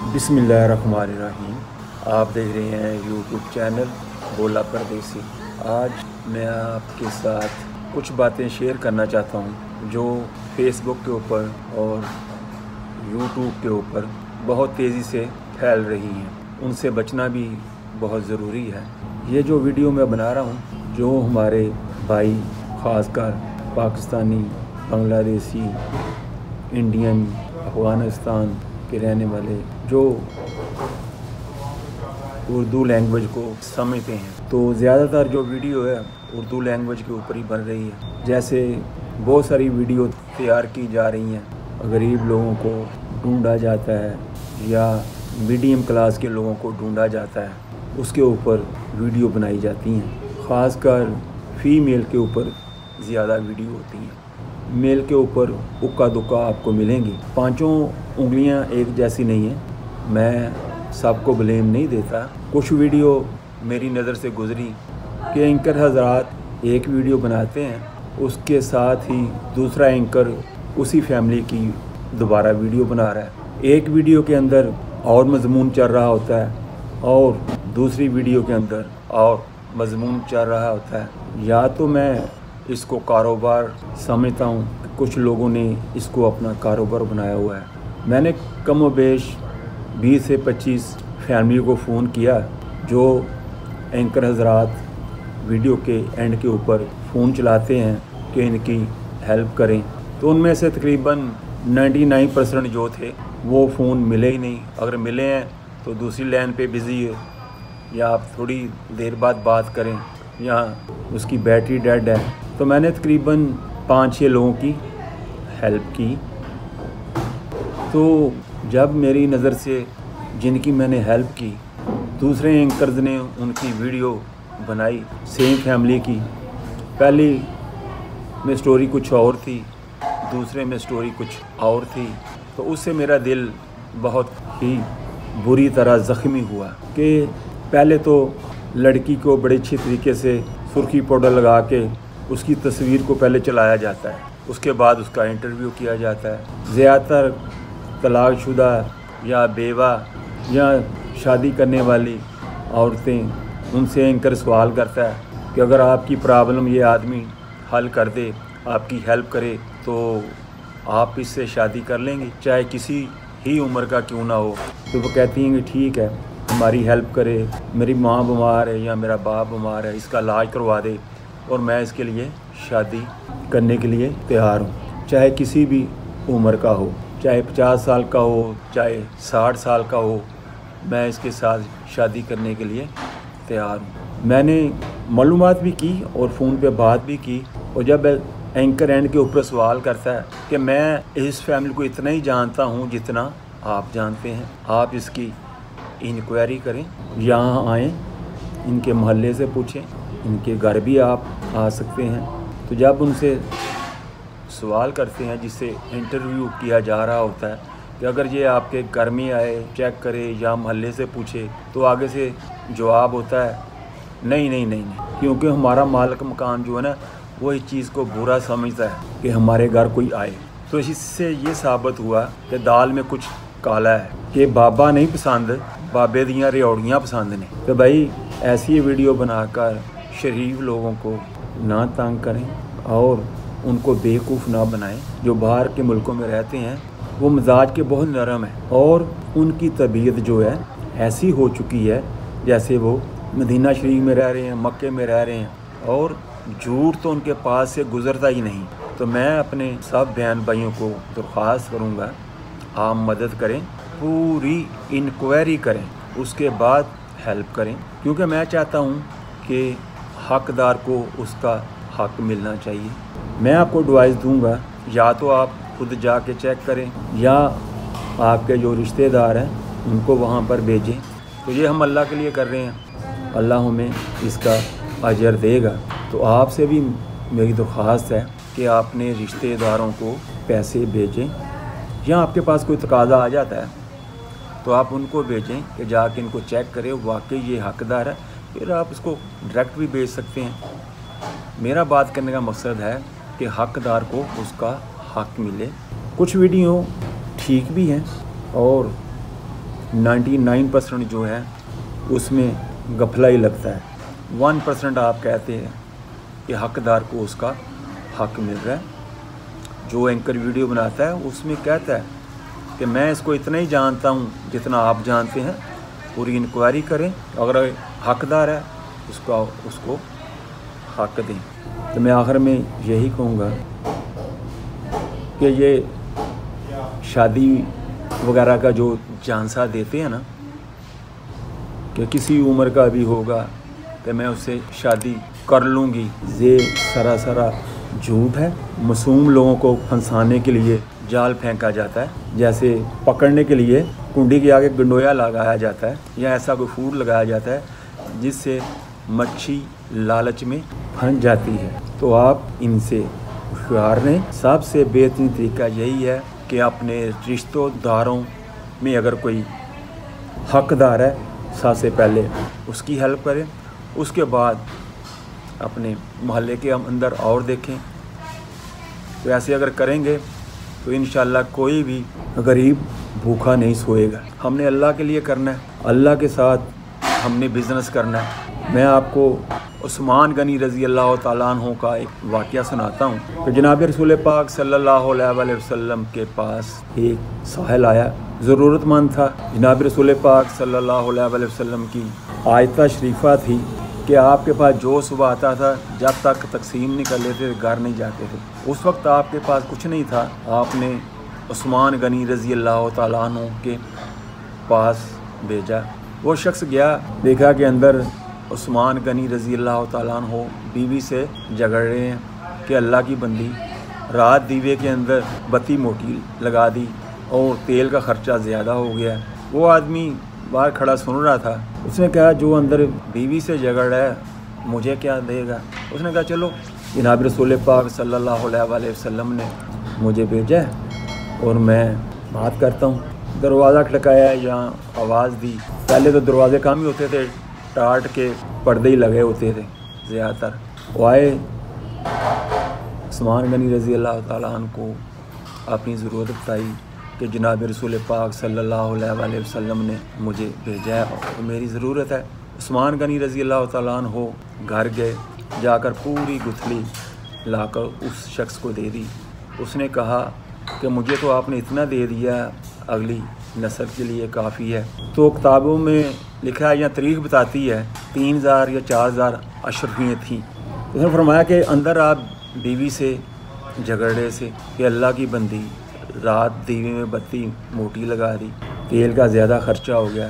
बिस्मिल्लाहिर्रहमानिर्रहीम। आप देख रहे हैं यूट्यूब चैनल बोला परदेसी। आज मैं आपके साथ कुछ बातें शेयर करना चाहता हूं जो फेसबुक के ऊपर और यूट्यूब के ऊपर बहुत तेज़ी से फैल रही हैं। उनसे बचना भी बहुत ज़रूरी है। ये जो वीडियो मैं बना रहा हूं, जो हमारे भाई ख़ासकर पाकिस्तानी, बांग्लादेशी, इंडियन, अफ़गानिस्तान के रहने वाले जो उर्दू लैंग्वेज को समझते हैं, तो ज़्यादातर जो वीडियो है उर्दू लैंग्वेज के ऊपर ही बन रही है। जैसे बहुत सारी वीडियो तैयार की जा रही हैं, गरीब लोगों को ढूंढा जाता है या मीडियम क्लास के लोगों को ढूंढा जाता है, उसके ऊपर वीडियो बनाई जाती हैं। ख़ासकर फ़ीमेल के ऊपर ज़्यादा वीडियो होती हैं। मेल के ऊपर उक्का दुक्का आपको मिलेंगी। पांचों उंगलियां एक जैसी नहीं हैं। मैं सबको ब्लेम नहीं देता। कुछ वीडियो मेरी नज़र से गुजरी कि एंकर हज़रात एक वीडियो बनाते हैं, उसके साथ ही दूसरा एंकर उसी फैमिली की दोबारा वीडियो बना रहा है। एक वीडियो के अंदर और मज़मून चल रहा होता है और दूसरी वीडियो के अंदर और मज़मून चल रहा होता है। या तो मैं इसको कारोबार समझता हूँ, कुछ लोगों ने इसको अपना कारोबार बनाया हुआ है। मैंने कम व बेश 20 से 25 फैमिली को फ़ोन किया जो एंकर हज़रात वीडियो के एंड के ऊपर फ़ोन चलाते हैं कि इनकी हेल्प करें, तो उनमें से तकरीबन 99% जो थे वो फ़ोन मिले ही नहीं। अगर मिले हैं तो दूसरी लाइन पे बिज़ी है, या आप थोड़ी देर बाद बात करें, या उसकी बैटरी डेड है। तो मैंने तकरीबन 5-6 लोगों की हेल्प की। तो जब मेरी नज़र से जिनकी मैंने हेल्प की, दूसरे एंकर्स ने उनकी वीडियो बनाई सेम फैमिली की। पहली में स्टोरी कुछ और थी, दूसरे में स्टोरी कुछ और थी। तो उससे मेरा दिल बहुत ही बुरी तरह ज़ख्मी हुआ कि पहले तो लड़की को बड़े अच्छे तरीके से सुर्खी पाउडर लगा के उसकी तस्वीर को पहले चलाया जाता है, उसके बाद उसका इंटरव्यू किया जाता है। ज़्यादातर तलाकशुदा या बेवा या शादी करने वाली औरतें, उनसे एंकर सवाल करता है कि अगर आपकी प्रॉब्लम ये आदमी हल कर दे, आपकी हेल्प करे, तो आप इससे शादी कर लेंगे, चाहे किसी ही उम्र का क्यों ना हो। तो वो कहती हैं कि ठीक है, हमारी हेल्प करे, मेरी माँ बीमार है या मेरा बाप बीमार है, इसका इलाज करवा दे और मैं इसके लिए शादी करने के लिए तैयार हूँ। चाहे किसी भी उम्र का हो, चाहे 50 साल का हो, चाहे 60 साल का हो, मैं इसके साथ शादी करने के लिए तैयार हूँ। मैंने मालूमात भी की और फ़ोन पे बात भी की। और जब एंकर एंड के ऊपर सवाल करता है कि मैं इस फैमिली को इतना ही जानता हूँ जितना आप जानते हैं, आप इसकी इंक्वायरी करें, यहाँ आएँ, इनके मोहल्ले से पूछें, इनके घर भी आप आ सकते हैं। तो जब उनसे सवाल करते हैं, जिससे इंटरव्यू किया जा रहा होता है कि अगर ये आपके घर में आए, चेक करे या मोहल्ले से पूछे, तो आगे से जवाब होता है नहीं नहीं नहीं नहीं, क्योंकि हमारा मालिक मकान जो है ना, वो इस चीज़ को बुरा समझता है कि हमारे घर कोई आए। तो इससे ये साबित हुआ कि दाल में कुछ काला है, कि बाबा नहीं पसंद, बाबे दियाँ रियोड़ियाँ पसंद ने। तो भाई ऐसी वीडियो बनाकर शरीफ लोगों को ना तंग करें और उनको बेवकूफ़ ना बनाएं। जो बाहर के मुल्कों में रहते हैं वो मिजाज के बहुत नरम है और उनकी तबीयत जो है ऐसी हो चुकी है जैसे वो मदीना शरीफ में रह रहे हैं, मक्के में रह रहे हैं, और झूठ तो उनके पास से गुज़रता ही नहीं। तो मैं अपने सब बहन भाइयों को दरख्वास्त करूँगा, आप मदद करें, पूरी इंक्वायरी करें, उसके बाद हेल्प करें, क्योंकि मैं चाहता हूँ कि हकदार को उसका हक मिलना चाहिए। मैं आपको एडवाइस दूंगा, या तो आप खुद जाके चेक करें या आपके जो रिश्तेदार हैं उनको वहाँ पर भेजें। तो ये हम अल्लाह के लिए कर रहे हैं, अल्लाह हमें इसका अजर देगा। तो आपसे भी मेरी दरख्वास्त है कि आपने रिश्तेदारों को पैसे भेजें, या आपके पास कोई तकाज़ा आ जाता है तो आप उनको भेजें कि जाके इनको चेक करें, वाकई ये हकदार है। फिर आप इसको डायरेक्ट भी भेज सकते हैं। मेरा बात करने का मकसद है कि हकदार को उसका हक मिले। कुछ वीडियो ठीक भी हैं और 99% जो है उसमें गफला ही लगता है। 1% आप कहते हैं कि हकदार को उसका हक मिल रहा है। जो एंकर वीडियो बनाता है उसमें कहता है कि मैं इसको इतना ही जानता हूँ जितना आप जानते हैं, पूरी इंक्वायरी करें, अगर हकदार है उसको हक दें। तो मैं आखिर में यही कहूँगा कि ये शादी वगैरह का जो झांसा देते हैं ना कि किसी उम्र का भी होगा कि मैं उससे शादी कर लूँगी, ये सरासर झूठ है। मासूम लोगों को फंसाने के लिए जाल फेंका जाता है, जैसे पकड़ने के लिए कुंडी के आगे गंडोया लगाया जाता है या ऐसा कोई फूड लगाया जाता है जिससे मच्छी लालच में फंस जाती है। तो आप इनसे होशियार रहें। सबसे बेहतरीन तरीका यही है कि अपने रिश्तेदारों में अगर कोई हकदार है सबसे पहले उसकी हेल्प करें, उसके बाद अपने मोहल्ले के अंदर और देखें। तो ऐसे अगर करेंगे तो इंशाल्लाह कोई भी गरीब भूखा नहीं सोएगा। हमने अल्लाह के लिए करना है, अल्लाह के साथ हमने बिज़नेस करना है। मैं आपको उस्मान गनी रज़ी अल्लाह तआला अन्हु का एक वाक़या सुनाता हूँ कि जनाब रसूल पाक सल्लल्लाहु अलैहि वसल्लम के पास एक साहिल आया, ज़रूरतमंद था। जनाब रसूल पाक सल्लल्लाहु अलैहि वसल्लम की आयत शरीफा थी कि आपके पास जो सुबह आता था जब तक तकसीम नहीं कर लेते घर नहीं जाते थे। उस वक्त आपके पास कुछ नहीं था, आपने उस्मान गनी रज़ी अल्लाह तआला अन्हु के पास भेजा। वो शख्स गया, देखा कि अंदर उस्मान गनी रज़ी अल्लाह तआला अन्हु बीवी से झगड़ रहे हैं कि अल्लाह की बंदी, रात दीवे के अंदर बत्ती मोटी लगा दी और तेल का ख़र्चा ज़्यादा हो गया। वो आदमी बाहर खड़ा सुन रहा था। उसने कहा जो अंदर बीवी से झगड़ रहा है मुझे क्या देगा। उसने कहा चलो, जनाब रसूल पाक सल्लल्लाहु अलैहि वसल्लम ने मुझे भेजा है और मैं बात करता हूँ। दरवाज़ा खटकाया या आवाज़ दी। पहले तो दरवाज़े कम ही होते थे, टाट के पर्दे ही लगे होते थे ज़्यादातर। वो आए, उस्मान गनी रज़ी अल्लाह तआला अन्हु को अपनी ज़रूरत बताई कि जनाब रसूल पाक सल्लल्लाहु अलैहि वसल्लम ने मुझे भेजा है और मेरी ज़रूरत है। उस्मान गनी रज़ी अल्लाह तआला अन्हु घर गए, जाकर पूरी गुथली लाकर उस शख्स को दे दी। उसने कहा कि मुझे तो आपने इतना दे दिया, अगली नस्ल के लिए काफ़ी है। तो किताबों में लिखा है या तारीख बताती है 3000 या 4000 अशरफियाँ थीं। उसने फरमाया कि अंदर आप बीवी से झगड़े से कि अल्लाह की बंदी, रात दीवे में बत्ती मोटी लगा दी, तेल का ज़्यादा ख़र्चा हो गया।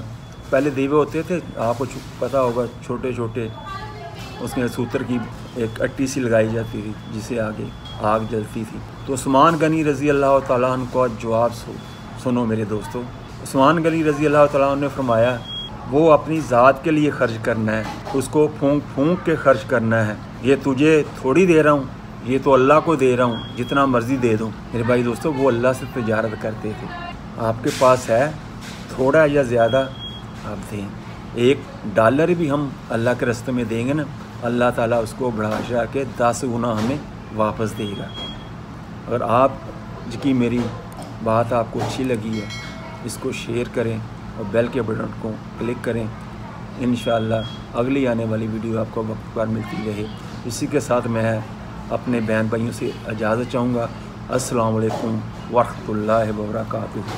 पहले दीवे होते थे, आपको पता होगा, छोटे छोटे, उसमें सूत्र की एक अट्टी सी लगाई जाती थी जिसे आगे आग जलती थी। तो उस्मान गनी रज़ी अल्लाह तआला अन्हु का जवाब सुनो मेरे दोस्तों। उस्मान गनी रज़ी अल्लाह तआला अन्हु ने फरमाया वो अपनी ज़ात के लिए खर्च करना है, उसको फूंक फूंक के खर्च करना है। ये तुझे थोड़ी दे रहा हूँ, ये तो अल्लाह को दे रहा हूँ, जितना मर्ज़ी दे दूँ। मेरे भाई दोस्तों, वो अल्लाह से तिजारत करते थे। आपके पास है थोड़ा या ज़्यादा आप दें। $1 भी हम अल्लाह के रास्ते में देंगे ना, अल्लाह ताला उसको बढ़ा चढ़ा के 10 गुना हमें वापस देगा। अगर आप की मेरी बात आपको अच्छी लगी है, इसको शेयर करें और बेल के बटन को क्लिक करें। इंशाअल्लाह अगली आने वाली वीडियो आपको वक्त पर मिलती रहे। इसी के साथ मैं अपने बहन भाइयों से इजाज़त चाहूँगा। अस्सलामु अलैकुम व रहमतुल्लाहि व बरकातुहू।